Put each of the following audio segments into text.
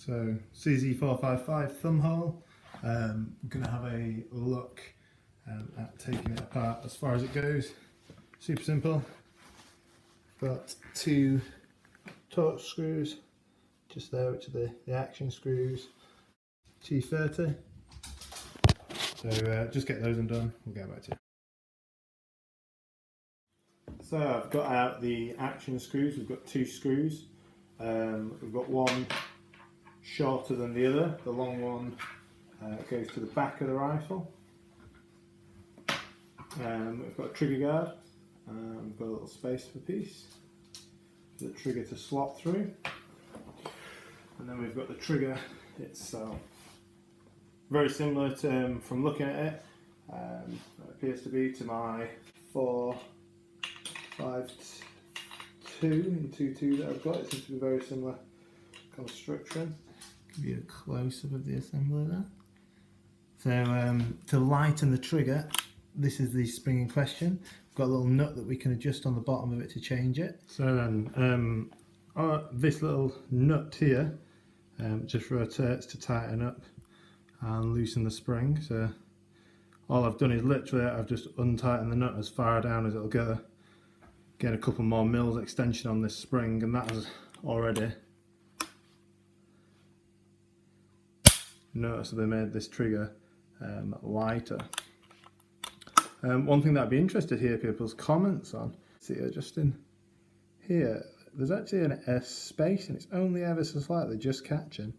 So CZ455 thumbhole. We're going to have a look at taking it apart as far as it goes. Super simple. Got two torque screws just there, which are the action screws. T30. So just get those undone, we'll get back to you. So I've got out the action screws. We've got two screws. We've got one shorter than the other. The long one goes to the back of the rifle. We've got a trigger guard. We've got a little space for piece for the trigger to slot through. And then we've got the trigger itself. Very similar to, from looking at it, it appears to be to my 452 in 2.2 that I've got. It seems to be very similar construction. Give you a close-up of the assembly there. So to lighten the trigger, this is the spring in question. We've got a little nut that we can adjust on the bottom of it to change it. So then this little nut here just rotates to tighten up and loosen the spring. So all I've done is literally I've just untightened the nut as far down as it'll go. Get a couple more mils extension on this spring, and that has already noticeably made this trigger lighter. One thing that I'd be interested to hear people's comments on, see just in here, there's actually a space and it's only ever so slightly just catching.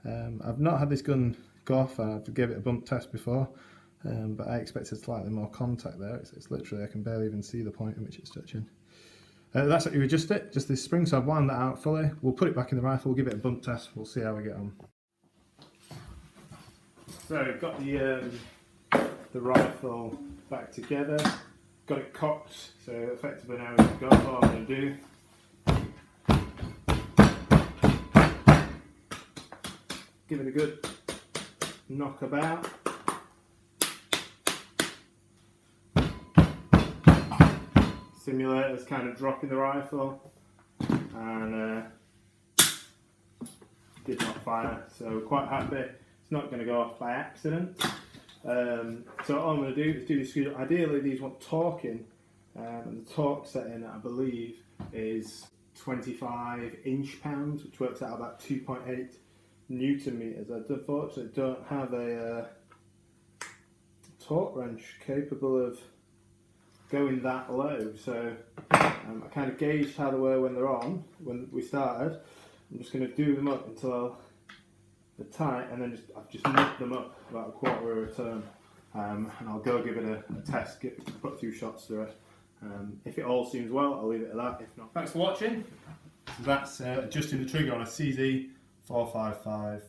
I've not had this gun go off, and I've given it a bump test before, but I expected slightly more contact there. It's literally, I can barely even see the point in which it's touching. That's how you adjust it, just this spring. So I've wound that out fully. We'll put it back in the rifle, we'll give it a bump test, we'll see how we get on. So I've got the rifle back together, got it cocked, so effectively now we've got what I'm going to do. Give it a good knock about. Simulator's kind of dropping the rifle and did not fire, so quite happy. It's not going to go off by accident. So all I'm going to do is do the screw. Ideally these want torquing, and the torque setting I believe is 25 inch-pounds, which works out about 2.8 Newton meters. I unfortunately don't have a torque wrench capable of going that low, so I kind of gauged how they were when they're on, when we started. I'm just going to do them up until they're tight, and then I've just nipped them up about a quarter of a turn, and I'll go give it a test, put a few shots through it. If it all seems well, I'll leave it at that. If not, thanks for watching. So that's adjusting the trigger on a CZ455